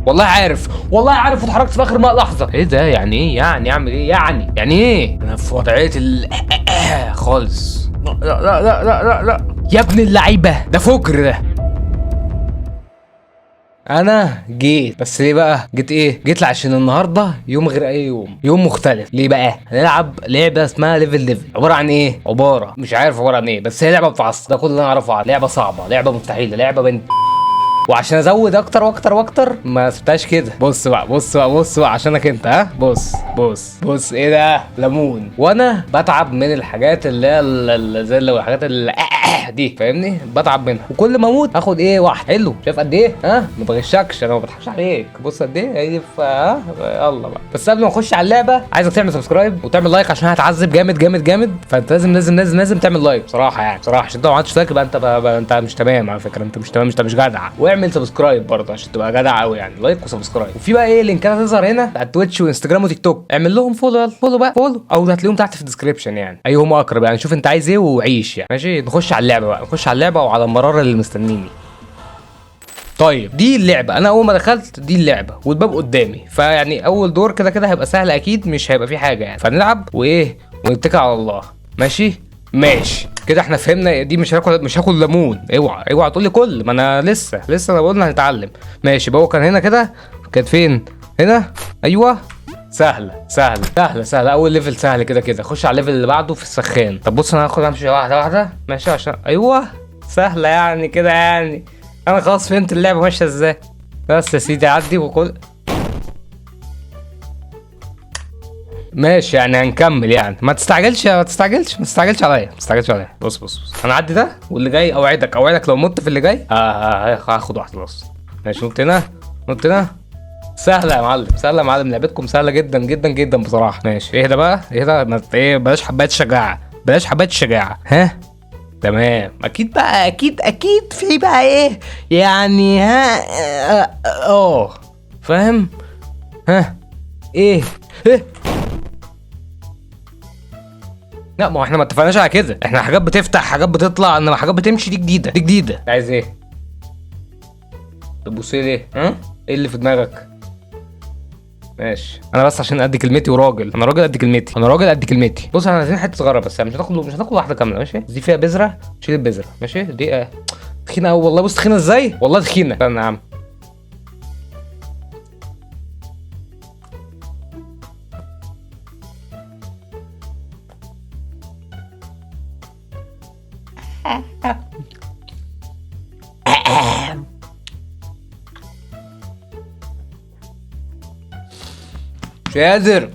والله عارف والله عارف، واتحركت في اخر لحظه. ايه ده؟ يعني ايه؟ يعني اعمل ايه؟ يعني ايه؟ انا في وضعيه خالص. لا لا لا لا لا لا يا ابن اللعيبه، ده فجر ده. انا جيت، بس ليه بقى جيت؟ ايه جيت؟ عشان النهارده يوم غير اي يوم مختلف. ليه بقى؟ هنلعب لعبه اسمها ليفل. عباره عن ايه؟ عباره مش عارف عباره عن ايه، بس هي لعبه بتعصب، ده كل اللي انا اعرفه عنها. لعبه صعبه، لعبه مستحيله، لعبه بنت. وعشان ازود اكتر واكتر واكتر ما سبتهاش كده. بص بقى بص بقى بص بقى عشانك انت. ها بص بص بص، ايه ده؟ ليمون. وانا بتعب من الحاجات اللي هي زي الحاجات اللي دي، فاهمني؟ بتعب منها، وكل ما اموت اخد ايه؟ واحد. حلو، شايف قد ايه؟ ها ما بغشكش، انا ما بضحكش عليك. بص قد ايه هي. ها يلا بقى. بس قبل ما نخش على اللعبه، عايزك تعمل سبسكرايب وتعمل لايك عشان هتعذب جامد جامد جامد. فانت لازم لازم لازم لازم تعمل لايك بصراحه، يعني بصراحه، عشان انت لو ما عملتش لايك يبقى انت مش تمام على فكره. انت مش تمام، انت مش جدع. واعمل سبسكرايب برضه عشان تبقى جدع قوي، يعني لايك وسبسكرايب. وفي بقى ايه لينكات هتظهر هنا على تويتش وانستجرام وتيك توك، اعمل لهم فولو. يلا فولو بقى، فولو، او هتلاقيهم تحت في الديسكربشن، يعني ايهم اقرب. يعني شوف انت عايز ايه وعيش يعني. ماشي، نخش على اللعبه بقى، نخش على اللعبه وعلى المرار اللي مستنيني. طيب دي اللعبه، انا اول ما دخلت دي اللعبه والباب قدامي، فيعني اول دور كده كده هيبقى سهل اكيد، مش هيبقى فيه حاجه يعني. فنلعب وايه ونتكل على الله. ماشي ماشي كده، احنا فهمنا دي. مش هاكل ليمون. اوعى تقول لي كل ما انا لسه انا بقول هنتعلم. ماشي بقى، هو كان هنا كده، كانت فين؟ هنا. ايوه، سهله سهله سهله سهله، اول ليفل سهل كده كده. خش على الليفل اللي بعده في السخان. طب بص، انا هاخد امشي واحده واحده ماشي، عشان ايوه سهله يعني كده يعني. انا خلاص فهمت اللعبه ماشيه ازاي. بس يا سيدي عدي وكل ماشي يعني. هنكمل يعني، ما تستعجلش عليا. بص انا عدي ده، واللي جاي اوعدك لو مت في اللي جاي هاخد واحده بس. ماشي، نط هنا. سهله يا معلم، سهله يا معلم، لعبتكم سهله جدا جدا جدا بصراحه. ماشي، اهدى بقى اهدى، ايه بلاش حبايه الشجاعه. ها تمام. اكيد بقى، اكيد في بقى ايه يعني. ها فاهم. ها ايه لا، ما هو احنا ما اتفقناش على كده. احنا حاجات بتفتح، حاجات بتطلع، انما حاجات بتمشي دي جديده. عايز ايه؟ بتبص ليه؟ ها ايه اللي في دماغك؟ ماشي، انا بس عشان قد كلمتي وراجل. انا راجل قد كلمتي. بص، احنا عايزين حته صغيره بس، مش هناكل واحده كامله. ماشي، دي فيها بذره، شيل البذره. ماشي، دي تخينه قوي والله. بص تخينه ازاي، والله تخينه. استنى يا عم. مش قادر.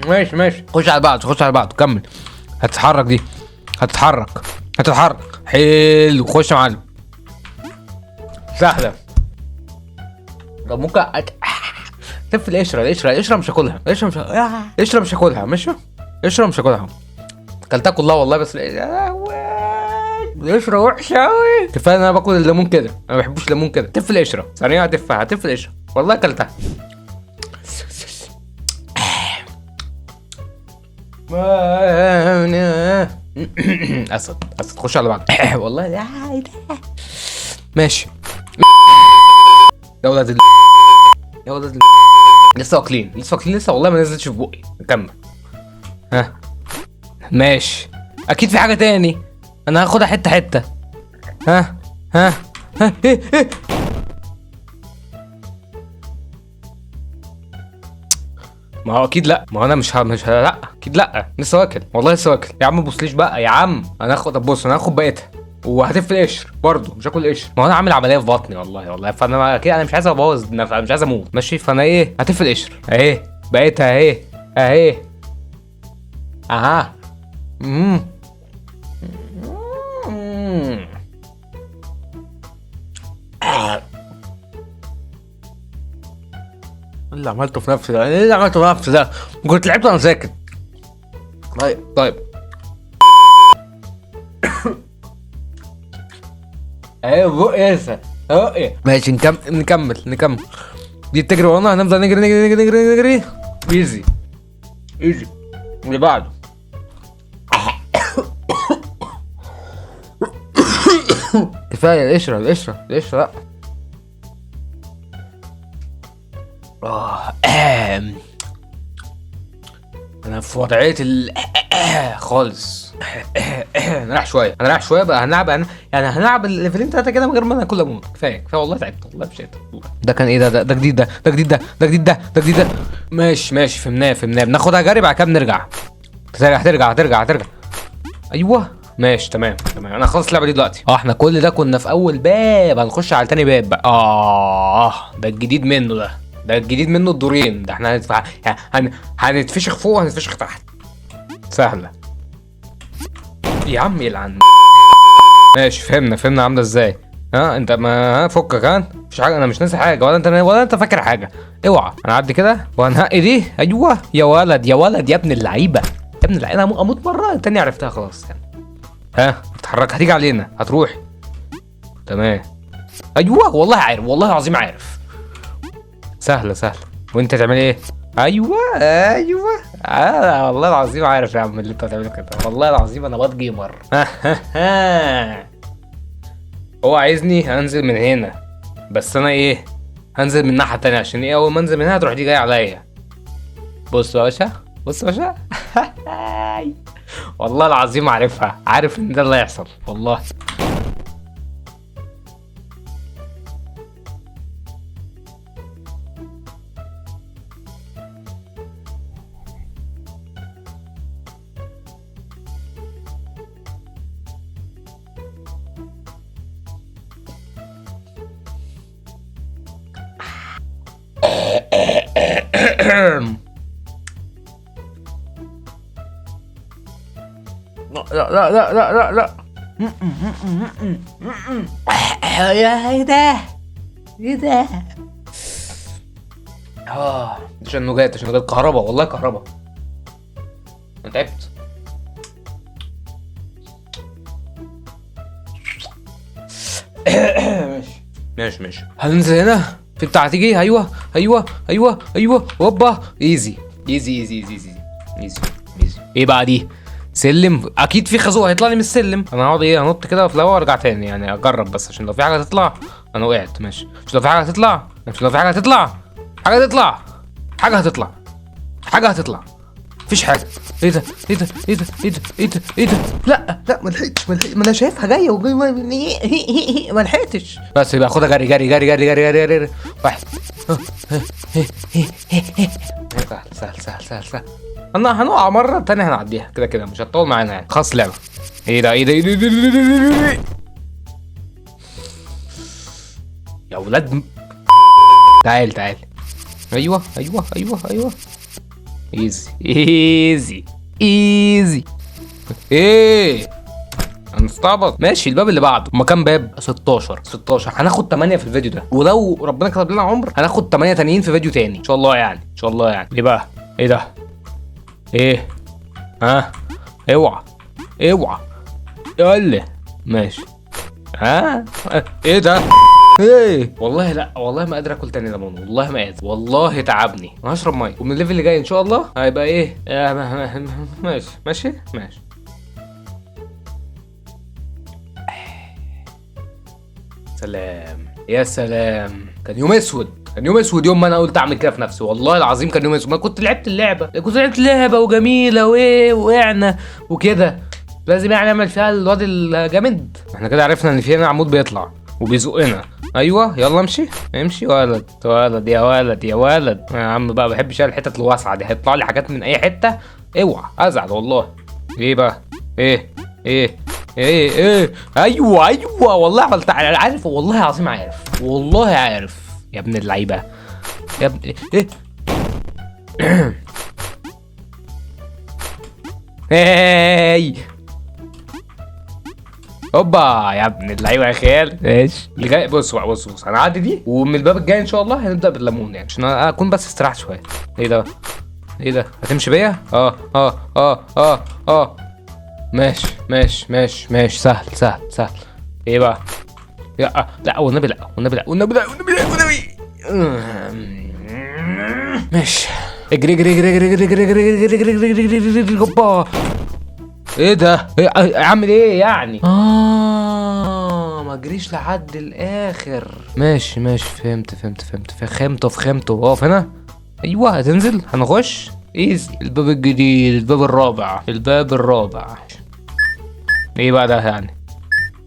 ماشي خش على بعض كمل. هتتحرك دي، هتتحرك حلو. خش يا معلم، سهله. طب ممكن تف القشره مش هاكلها. قشره مش هاكلها. ماشي، قشره مش هاكلها. اكلتها كلها والله، بس القشره وحشه قوي. كفايه ان انا باكل الليمون كده، انا ما بحبوش الليمون كده. تف القشره ثانيه، هتف القشره والله اكلتها. اسد خش على بعض. والله ده ماشي. يا ولاد لسه واكلين لسه والله ما نزلتش في بقي. نكمل. ها ماشي، اكيد في حاجه تاني. انا هاخدها حته. ها ايه ما هو اكيد لا. ما هو انا مش لا اكيد لا. لسه واكل والله، لسه واكل يا عم. بصليش بقى يا عم. انا هاخد. طب بص، انا هاخد بقيتها وهتف القشر برضه. مش هاكل قشر، ما هو انا عامل عمليه في بطني والله. فانا كده انا مش عايز ابوظ، مش عايز اموت. ماشي، فانا ايه هتف القشر اهي. بقيتها اهي. اها. اللي عملته في نفسي ده كنت لعبت وانا ساكت. طيب ايه بقى ايه. ماشي، نكمل. دي بتجري ورانا، هنفضل نجري. ايزي اللي بعده. كفايه القشره لا. انا في وضعيه خالص. نريح شويه بقى. هنلعب الليفلين 3 كده من غير ما انا كل اموت. كفايه والله تعبت والله مش قادر. ده كان ايه؟ ده جديد. ماشي فهمناه. بناخدها جري بعد كده بنرجع. هترجع. ايوه ماشي تمام. انا خلصت اللعبه دي دلوقتي. احنا كل ده كنا في اول باب، هنخش على تاني باب بقى. ده الجديد منه ده الجديد منه الدورين ده. احنا هنتفشخ فوق وهنتفشخ تحت. سهله يا عم يلعن. ماشي فهمنا عامله ازاي. انت ما فكك. مفيش حاجه، انا مش ناسي حاجه ولا انت فاكر حاجه. اوعى انا اعدي كده وهنهقي دي. ايوه يا ولد يا ابن اللعيبه انا اموت مره التانية عرفتها خلاص يعني. اتحرك هتيجي علينا هتروح. تمام. ايوه والله عارف، والله العظيم عارف. سهله وانت تعمل ايه؟ ايوه والله العظيم عارف يا عم اللي انت هتعمله كده. والله العظيم انا باد جيمر. هو عايزني انزل من هنا بس انا ايه هنزل من الناحيه التانية عشان ايه اول ما انزل من هنا تروح دي جايه عليا. بص يا باشا والله العظيم عارفها، عارف ان ده اللي هيحصل والله. لا يا ايه ده عشان نجات كهربا والله كهربا. انا تعبت. ماشي هننزل هنا في بتاع تيجي. ايوه هوبا. ايزي. ايه بقى دي؟ سلم اكيد في خازوق هيطلع لي من السلم. انا هقعد هنط كده في الهواء وارجع تاني يعني اجرب بس عشان لو في حاجه تطلع. انا وقعت ماشي. مش لو في حاجه هتطلع حاجه هتطلع. مفيش حاجه. ايه ده لا ما لحقتش ما انا شايفها جايه ما لحقتش. بس يبقى خدها جري. واحد. سهل. انا هنقع مره تانية هنعديها كده مش هتطول معانا يعني. خلاص اللعبه. ايه ده يا ولاد. تعال. ايوه ايزي ايه هنستعبط. ماشي الباب اللي بعده. مكان باب 16 هناخد 8 في الفيديو ده، ولو ربنا كتب لنا عمر هناخد 8 تانيين في فيديو تاني ان شاء الله يعني. ليه بقى؟ ايه ده؟ ايه اوعى يلا ماشي. ايه ده؟ ايه والله لا والله ما قادر اكل تاني ليمون. والله ما قادر والله تعبني. انا هشرب ميه ومن الليفل اللي جاي ان شاء الله هيبقى ايه. ماشي سلام يا سلام. كان يوم اسود يوم ما انا قلت اعمل كده في نفسي. والله العظيم كان يوم اسود. ما كنت لعبت اللعبه وجميله وقعنا وكده. لازم يعني نعمل فيها الواد الجامد. احنا كده عرفنا ان في هنا عمود بيطلع وبيزقنا. ايوه يلا امشي ولد يا ولد يا عم بقى. بحبش الحتت الواسعه دي. هيطلع لي حاجات من اي حته اوعى ازعل والله. ايه بقى؟ ايه ايوه والله عملت. عارف والله العظيم عارف يا ابن اللعيبه يا ابن ايه. هاي هوبا يا ابن اللعيبه يا خيال. ماشي اللي جاي. بص هنعدي دي ومن الباب الجاي ان شاء الله هنبدا بالليمون يعني عشان اكون بس استريحت شويه. ايه ده هتمشي بيا؟ ماشي سهل. ايه بقى؟ لا والنبي. ماشي اجري اجري اجري اجري اجري اجري اجري اجري اجري اجري اجري اجري اجري هوبا. ايه ده؟ اعمل ايه يعني؟ ما اجريش لحد الاخر. ماشي ماشي، فهمت فخمته. اقف هنا. ايوه هتنزل، هنخش ايزي. الباب الجديد، الباب الرابع. ايه بقى ده يعني؟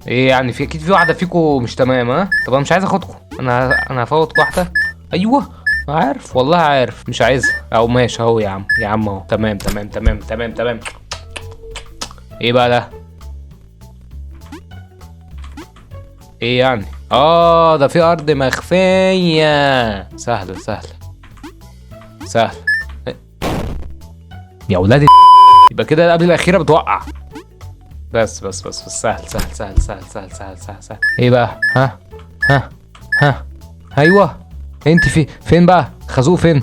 ايه يعني؟ في اكيد في واحده فيكم مش تمام. ها طب انا مش عايز اخدكم، انا هفوت واحده. ايوه عارف والله عارف، مش عايزها. او ماشي اهو يا عم اهو. تمام. ايه بقى ده؟ ايه يعني؟ ده في ارض مخفيه. سهله. يا ولاد يبقى كده قبل الاخيره بتوقع. بس سهل. ايه بقى؟ ها ايوه. انت فين بقى؟ خازوق فين؟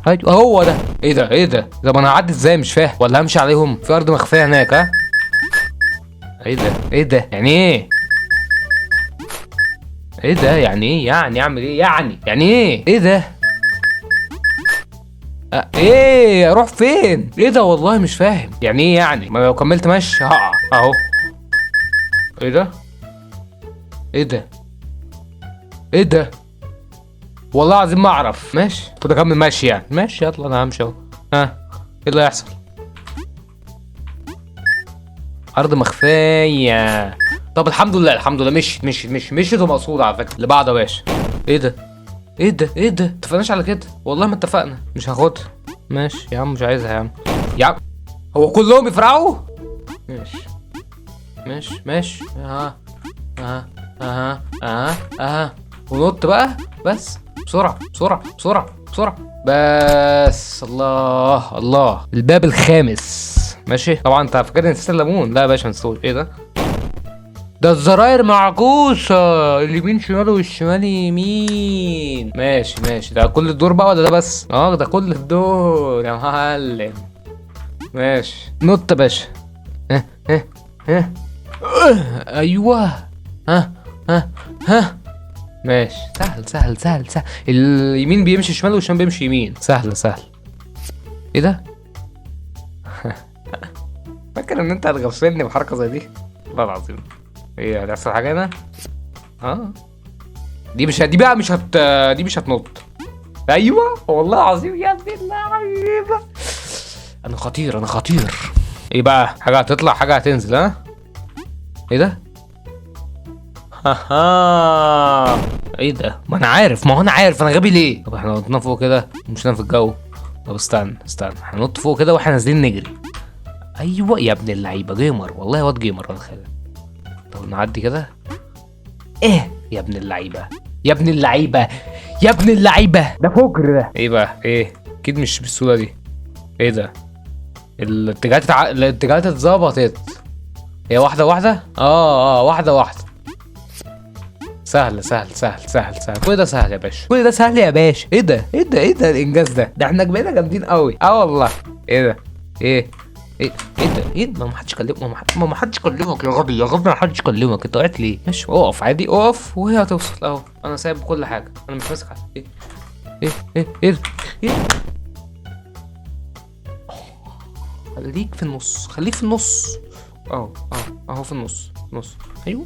ايوه هو ده. ايه ده؟ طب انا هعدي ازاي؟ مش فاهم. ولا همشي عليهم؟ في ارض مخفيه هناك. ها ايه ده يعني ايه؟ ايه ده يعني ايه؟ يعني اعمل ايه يعني ايه ده؟ ايه اروح فين؟ ايه ده؟ والله مش فاهم يعني ايه يعني. ما لو كملت ماشي هقع اهو. ايه ده؟ ايه ده؟ والله العظيم ما اعرف. ماشي كنت اكمل ماشي يعني. ماشي يلا انا همشي اهو. ايه اللي هيحصل؟ ارض مخفيه. طب الحمد لله مشيت ومقصود على فكره. اللي بعده يا باشا. ايه ده؟ اتفقناش على كده والله. ما اتفقنا. مش هاخدها. ماشي يا عم، مش عايزها يا عم. هو كلهم يفرقعوا؟ ماشي. ونط بقى. بس بسرعة. بس الله. الباب الخامس. ماشي طبعا. انت فاكرني نسيت الليمون؟ لا يا باشا نسيتوش. ايه ده الزراير معكوسة، اليمين شمال والشمال يمين. ماشي. ده كل الدور بقى ولا ده بس؟ ده كل الدور يا معلم. ماشي نط يا باشا. ها ايوه. ها ماشي. سهل. اليمين بيمشي شمال والشمال بيمشي يمين. سهل. ايه ده؟ فاكر ان انت هتغفلني بحركة زي دي؟ والله العظيم. ايه هتحصل حاجة هنا؟ دي مش هتنط. ايوه والله العظيم يا ابن اللعيبة. انا خطير. ايه بقى؟ حاجة هتطلع حاجة هتنزل. ايه ده؟ ايه ده؟ ما هو انا عارف انا غبي ليه. طب احنا نطنا فوق كده مش في الجو. طب استنى هننط فوق كده واحنا نازلين نجري. ايوه يا ابن اللعيبه، جيمر والله. واد جيمر واد خالد. طب نعدي كده. ايه يا ابن اللعيبه ده فجر ده. ايه بقى؟ ايه اكيد مش بالسهوله دي. ايه ده؟ الاتجاهات اتظبطت. هي واحده واحده. واحده. سهل. كل ده سهل يا باشا. ايه ده الانجاز ده احنا بقينا جامدين قوي. والله. ايه ده؟ ايه ده؟ ما حدش كلمك. ما حدش كلمك يا غبي. ما حدش كلمك. انت وقعت ليه؟ ماشي اقف عادي. اقف وهي هتوصل اهو. انا سايب كل حاجه. انا مش ماسك حاجه. ايه خليك في النص. اهو في النص. ايوه.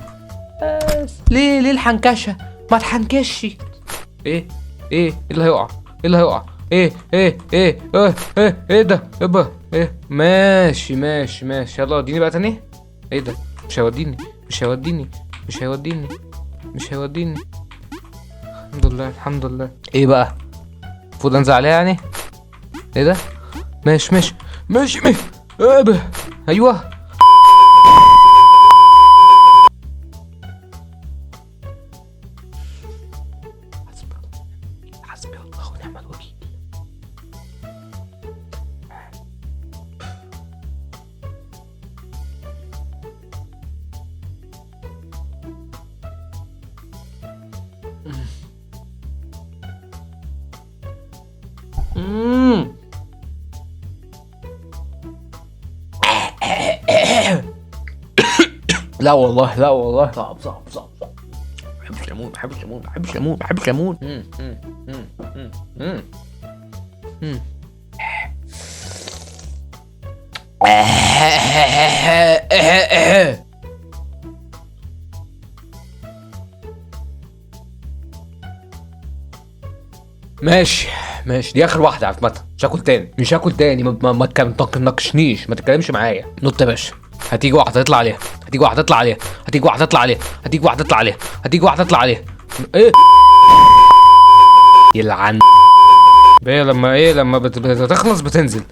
ليه الحنكشه؟ ما تحنكش. ايه اللي هيقع؟ ايه ده؟ ابا ايه؟ ماشي. يلا وديني بقى تاني. ايه ده؟ مش هيوديني. الحمد لله. ايه بقى؟ المفروض انزل عليها يعني. ايه ده؟ ماشي. ايوه. حسبي الله ونعم الوكيل. لا والله صعب. ما بحبش ليمون. ماشي ماشي، دي اخر واحده عامه، مش هاكل تاني، مش هاكل تاني. ما تناقشنيش، ما تتكلمش معايا. نط يا باشا. هتيجي واحده تطلع عليها، هتيجي واحده تطلع عليها، هتيجي واحده تطلع عليها، هتيجي واحده تطلع عليها، هتيجي واحده تطلع عليها. ايه يلعن بيه لما ايه، لما بتخلص بتنزل.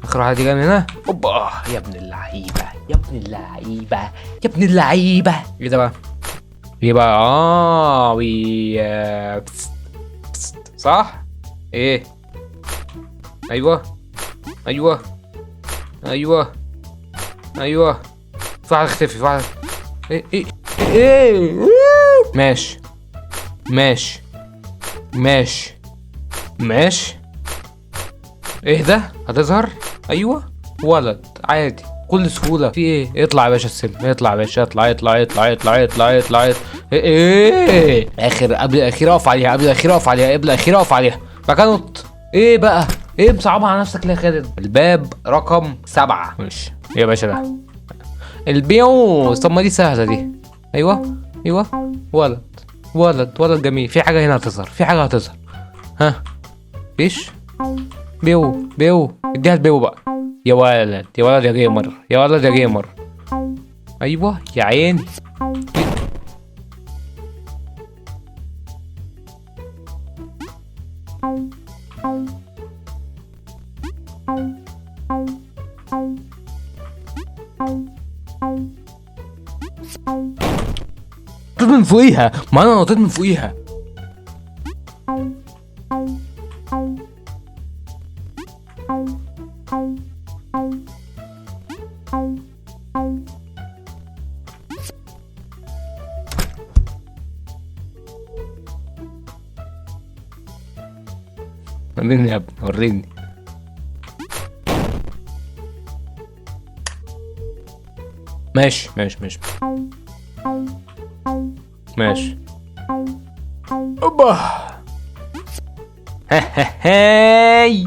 اخر واحده دي جايه من هنا. اوبا يا ابن اللعيبه، يا ابن اللعيبه، يا ابن اللعيبه. ايه ده بقى؟ ايه بقى؟ صح؟ ايه؟ ايوه ايوه ايوه ايوه. في واحد اختفي، في واحد. ايه ماشي ماشي ماشي ماشي. ايه ده؟ هتظهر؟ ايوه ولد عادي بكل سهوله. في ايه؟ اطلع يا باشا السلم، اطلع يا باشا، اطلع اطلع اطلع اطلع اطلع اطلع. ايه اخر قبل الاخير اقف عليها، قبل الاخير اقف عليها، قبل الاخير اقف عليها. بقى نط. ايه بقى؟ ايه مصعبها على نفسك ليه يا خالد؟ الباب رقم 7. ماشي ايه يا باشا ده؟ البيو. طب ما دي سهله دي. ايوه ايوه ولد ولد ولد جميل. في حاجه هنا هتظهر، في حاجه هتظهر. ها فيش بيو بيو. اديها البيو بقى. يا ولد يا ولد يا جيمر، يا ولد يا جيمر. ايوه يا عين. نطيت من فوقيها، ما انا نطيت من فوقيها. وريني يا ابني، وريني. ماشي ماشي ماشي ماشي. اوبا هاي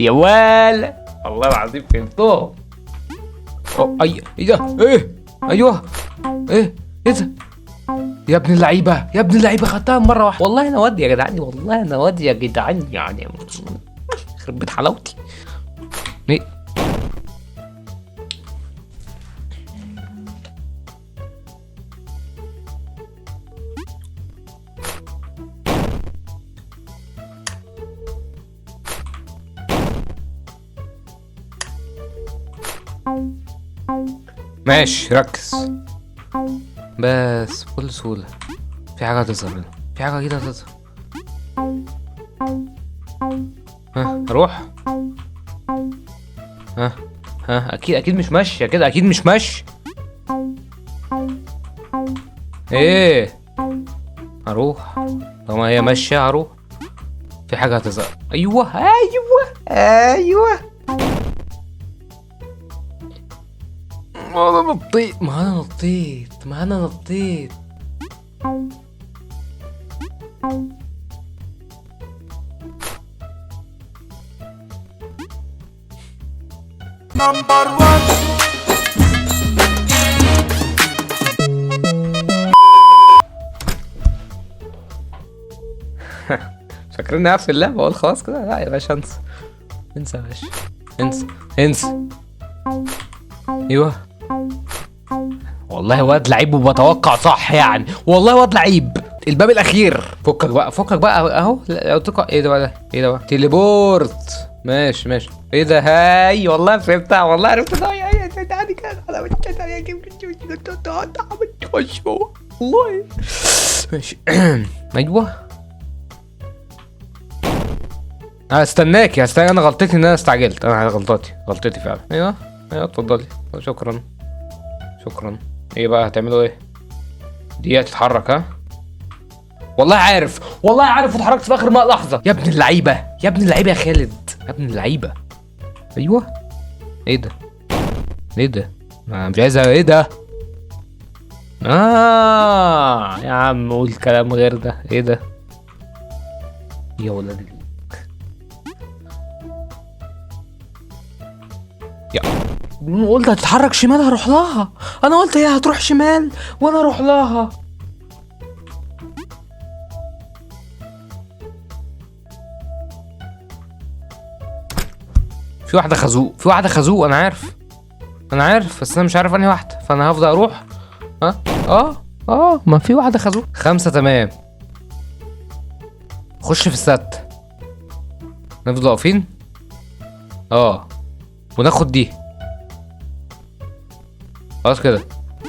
يا ولا والله العظيم فهمتهم. اي ايه ده؟ ايه ايوه ايه ايه ده؟ يا ابن اللعيبه، يا ابن اللعيبه، خدتها مره واحده. والله انا واد يا جدعان، والله انا واد يا جدعان يعني. يخرب بيت حلاوتي. ايه ماشي ركز بس بكل سهولة. في حاجة هتظهر هنا، في حاجة كده هتظهر. ها اروح. ها ها اكيد اكيد مش ماشية كده، اكيد مش ماشي. ايه هروح طالما هي ماشية، هروح. في حاجة هتظهر. ايوه ايوه ايوه. ما انا نطيت، ما انا نطيت، ما انا نطيت. نمبر 1. فاكرني عارف اللعبة؟ اقول خلاص كده؟ لا يا باشا انسى، انسى يا باشا، انسى انسى. ايوه والله واد لعيب وبتوقع صح يعني، والله واد لعيب. الباب الاخير. فكك بقى فكك بقى اهو. ايه ده بقى؟ ايه ده بقى؟ تليبورت. ماشي ماشي. ايه ده؟ هاي والله فهمتها، والله عرفت. عادي كده والله. ماشي. ايوه هستناك، هستنى. انا غلطتي ان انا استعجلت، انا غلطتي فعلا. ايوه ايوه اتفضلي. شكرا شكرا. ايه بقى هتعملوا ايه؟ دي هتتحرك ها؟ والله عارف، والله عارف، اتحركت في اخر لحظه. يا ابن اللعيبه، يا ابن اللعيبه يا خالد، يا ابن اللعيبه. ايوه ايه ده؟ ايه ده؟ انا مش عايزها. ايه ده؟ يا عم قول كلام غير ده. ايه ده؟ يا ولاد يا قلت هتتحرك شمال هروح لها. انا قلت هي هتروح شمال وانا اروح لها. في واحدة خازوق، في واحدة خازوق، انا عارف انا عارف، بس انا مش عارف انهي واحدة، فانا هفضل اروح. ما في واحدة خازوق. 5 تمام. خش في الست. نفضل واقفين. وناخد دي. خلاص كده،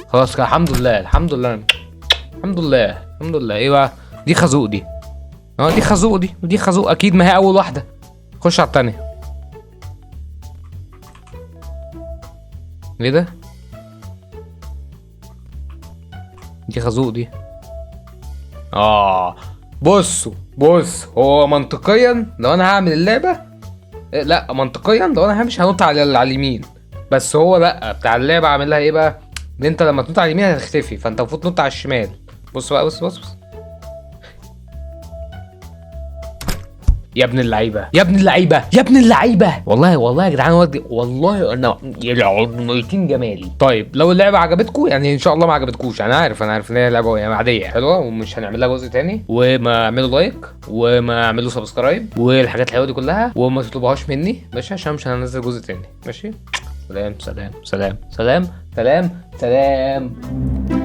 خلاص كده، الحمد لله الحمد لله الحمد لله الحمد لله. ايه بقى دي؟ خازوق دي. دي خازوق، ودي خازوق اكيد، ما هي اول واحدة. خش على التانية. ايه ده؟ دي خازوق دي. بص هو منطقيا لو انا هعمل اللعبة، لا منطقيا لو انا همشي هنط على اليمين، بس هو لا، بتاع اللعبة عاملها ايه بقى؟ ان انت لما تنط على اليمين هتختفي، فانت المفروض تنط على الشمال. بص بقى، بص يا ابن اللعيبه يا ابن اللعيبه يا ابن اللعيبه، والله يا جدعان، والله انا ميتين جمالي. طيب لو اللعبه عجبتكم، يعني ان شاء الله ما عجبتكوش، انا عارف ان هي لعبه يعني عاديه حلوه ومش هنعمل لها جزء تاني، وما اعملوا لايك وما اعملوا سبسكرايب والحاجات الحلوه دي كلها، وما تطلبوهاش مني ماشي، عشان مش هننزل جزء تاني ماشي. سلام سلام سلام سلام سلام سلام.